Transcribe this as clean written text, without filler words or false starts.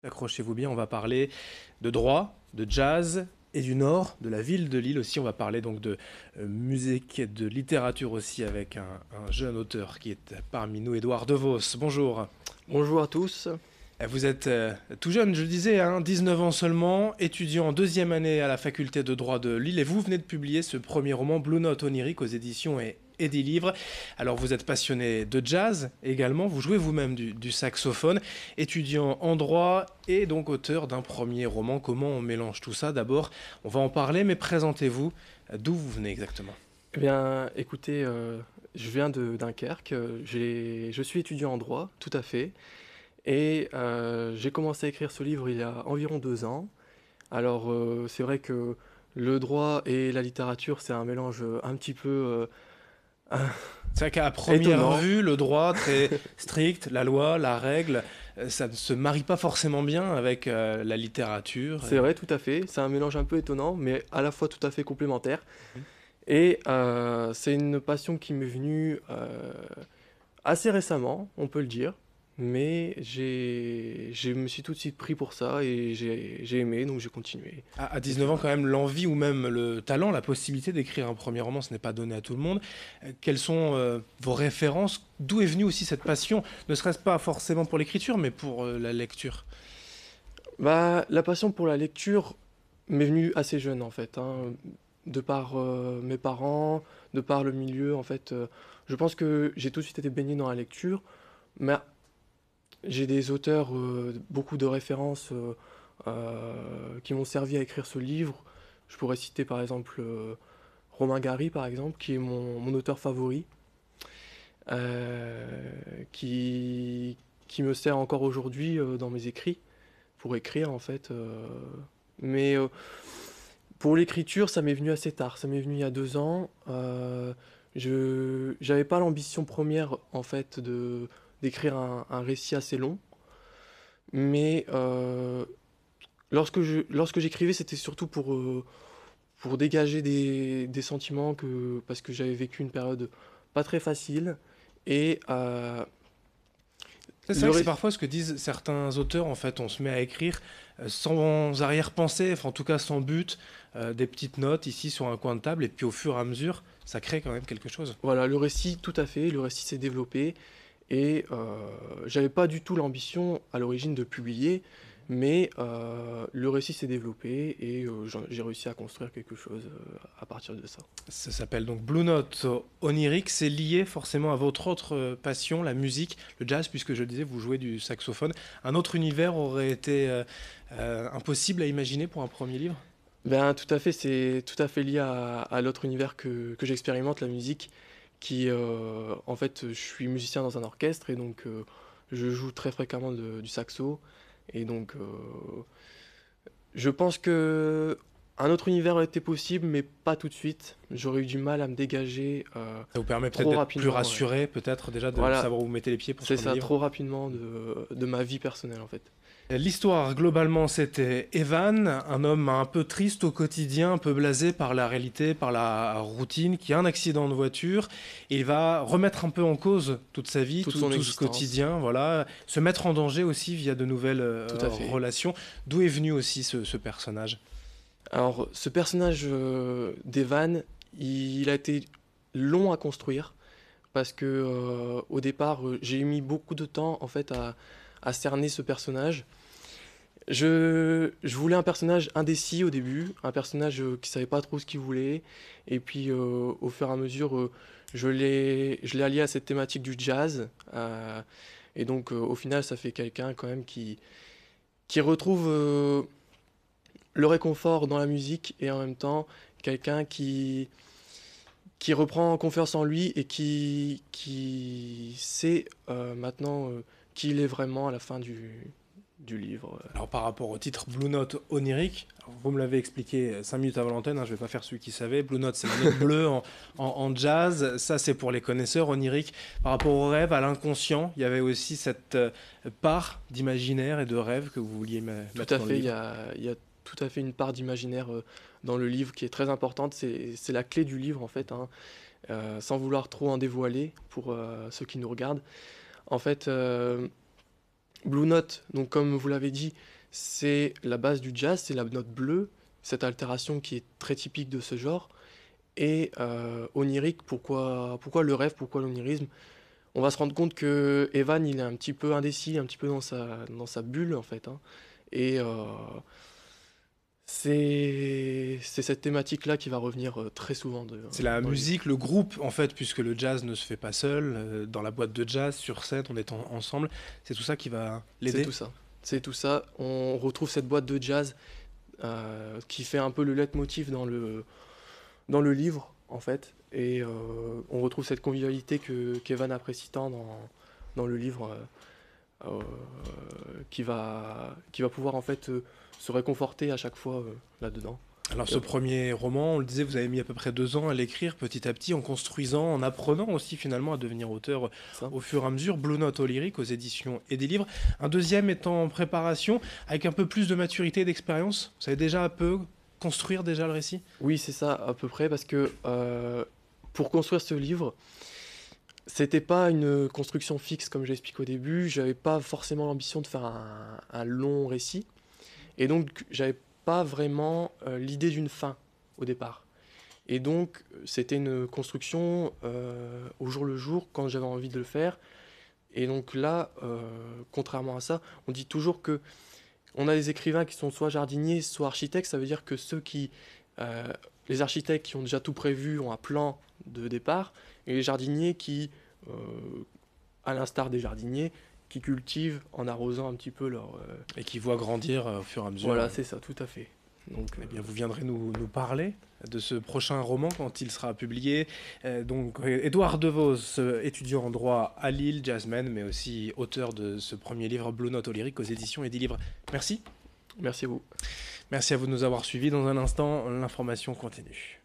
Accrochez-vous bien, on va parler de droit, de jazz et du Nord, de la ville de Lille aussi. On va parler donc de musique et de littérature aussi avec un jeune auteur qui est parmi nous, Édouard DeVos. Bonjour. Bonjour à tous. Vous êtes tout jeune, je le disais, hein, 19 ans seulement, étudiant en deuxième année à la faculté de droit de Lille et vous venez de publier ce premier roman Blue Note onirique aux éditions et des livres. Alors vous êtes passionné de jazz également, vous jouez vous-même du saxophone, étudiant en droit et donc auteur d'un premier roman. Comment on mélange tout ça? D'abord, on va en parler, mais présentez-vous. D'où vous venez exactement? Eh bien, écoutez, je viens de Dunkerque. Je suis étudiant en droit, tout à fait. Et j'ai commencé à écrire ce livre il y a environ 2 ans. Alors, c'est vrai que le droit et la littérature, c'est un mélange un petit peu C'est vrai qu'à première étonnant. vue, le droit très strict, la loi, la règle, ça ne se marie pas forcément bien avec la littérature. C'est vrai, tout à fait. C'est un mélange un peu étonnant, mais à la fois tout à fait complémentaire. Mhm. Et c'est une passion qui m'est venue assez récemment, on peut le dire, mais je me suis tout de suite pris pour ça et j'ai aimé, donc j'ai continué. À Et puis 19 ans, voilà. quand même, l'envie ou même le talent, la possibilité d'écrire un premier roman, ce n'est pas donné à tout le monde. Quelles sont vos références? D'où est venue aussi cette passion? Ne serait-ce pas forcément pour l'écriture, mais pour la lecture? Bah, la passion pour la lecture m'est venue assez jeune en fait, hein, de par mes parents, de par le milieu en fait. Je pense que j'ai tout de suite été baigné dans la lecture, mais j'ai des auteurs, beaucoup de références qui m'ont servi à écrire ce livre. Je pourrais citer par exemple Romain Gary, par exemple, qui est mon auteur favori, euh, qui, qui me sert encore aujourd'hui dans mes écrits, pour écrire en fait. Mais pour l'écriture, ça m'est venu assez tard, ça m'est venu il y a 2 ans. Je J'avais pas l'ambition première en fait d'écrire un récit assez long, mais lorsque j'écrivais, c'était surtout pour dégager des sentiments parce que j'avais vécu une période pas très facile. Et C'est le vrai que c'est récit. parfois ce que disent certains auteurs, en fait, on se met à écrire sans arrière-pensée, enfin, en tout cas sans but, des petites notes ici sur un coin de table, et puis au fur et à mesure, ça crée quand même quelque chose. Voilà, le récit, tout à fait, le récit s'est développé. Et j'avais pas du tout l'ambition à l'origine de publier, mais le récit s'est développé et j'ai réussi à construire quelque chose à partir de ça. Ça s'appelle donc Blue Note onirique. C'est lié forcément à votre autre passion, la musique, le jazz, puisque je le disais, vous jouez du saxophone. Un autre univers aurait été impossible à imaginer pour un premier livre? Ben, tout à fait, c'est tout à fait lié à l'autre univers que j'expérimente, la musique, en fait, je suis musicien dans un orchestre et donc je joue très fréquemment du saxo. Et donc, je pense que un autre univers aurait été possible, mais pas tout de suite. J'aurais eu du mal à me dégager Ça vous permet peut-être trop d'être plus rapidement. Ouais. rassuré, peut-être déjà de Voilà, savoir où vous mettez les pieds pour ce c'est premier ça, livre. trop rapidement de ma vie personnelle en fait. L'histoire, globalement, c'était Evan, un homme un peu triste au quotidien, un peu blasé par la réalité, par la routine, qui a un accident de voiture. Et il va remettre un peu en cause toute sa vie, Toute tout, son tout ce existence, quotidien, voilà, se mettre en danger aussi via de nouvelles tout à fait. relations. D'où est venu aussi ce personnage? Alors, ce personnage d'Evan, il a été long à construire parce que au départ, j'ai mis beaucoup de temps en fait à cerner ce personnage. Je voulais un personnage indécis au début, un personnage qui savait pas trop ce qu'il voulait, et puis au fur et à mesure, je l'ai allié à cette thématique du jazz, et donc au final, ça fait quelqu'un quand même qui retrouve le réconfort dans la musique et en même temps quelqu'un qui reprend confiance en lui et qui sait maintenant qui il est vraiment à la fin du livre. Alors par rapport au titre Blue Note onirique, vous me l'avez expliqué 5 minutes avant l'antenne, hein, je ne vais pas faire celui qui savait. Blue Note, c'est la note bleue en jazz. Ça, c'est pour les connaisseurs oniriques. Par rapport au rêve, à l'inconscient, il y avait aussi cette part d'imaginaire et de rêve que vous vouliez Tout mettre à dans le fait, livre. il y a tout à fait une part d'imaginaire dans le livre qui est très importante. C'est la clé du livre en fait, hein. Sans vouloir trop en dévoiler pour ceux qui nous regardent. En fait, Blue Note, donc comme vous l'avez dit, c'est la base du jazz, c'est la note bleue, cette altération qui est très typique de ce genre. Et onirique, pourquoi le rêve, pourquoi l'onirisme? On va se rendre compte que Evan, il est un petit peu indécis, un petit peu dans sa bulle en fait, hein. Et c'est cette thématique-là qui va revenir très souvent C'est la dans le livre. musique, le groupe, en fait, puisque le jazz ne se fait pas seul, dans la boîte de jazz, sur scène, on est ensemble. C'est tout ça qui va C'est l'aider. tout ça. C'est tout ça. On retrouve cette boîte de jazz qui fait un peu le leitmotiv dans le livre, en fait. Et on retrouve cette convivialité que Kevin apprécie tant dans le livre, euh, qui va pouvoir en fait se réconforter à chaque fois là-dedans. Alors Et, ce premier roman, on le disait, vous avez mis à peu près 2 ans à l'écrire petit à petit, en construisant, en apprenant aussi finalement à devenir auteur ça. au fur et à mesure. Blue Note au lyrique aux éditions et des livres. Un deuxième est en préparation, avec un peu plus de maturité et d'expérience. Vous savez déjà un peu construire déjà le récit? Oui, c'est ça à peu près, parce que pour construire ce livre, c'était pas une construction fixe comme j'explique au début. J'avais pas forcément l'ambition de faire un long récit. Et donc, j'avais pas vraiment l'idée d'une fin au départ. Et donc, c'était une construction au jour le jour quand j'avais envie de le faire. Et donc là, contrairement à ça, on dit toujours que on a des écrivains qui sont soit jardiniers, soit architectes. Ça veut dire que euh, les architectes qui ont déjà tout prévu ont un plan de départ, et les jardiniers qui, euh, à l'instar des jardiniers, qui cultivent en arrosant un petit peu leur, Et qui voit grandir au fur et à mesure. voilà, c'est ça, tout à fait. Donc, Eh bien, vous viendrez nous parler de ce prochain roman quand il sera publié. Donc, Édouard Devos, étudiant en droit à Lille, jazzman, mais aussi auteur de ce premier livre Blue Note au lyrique aux éditions et des livres. Merci. merci à vous. Merci à vous de nous avoir suivis. Dans un instant, l'information continue.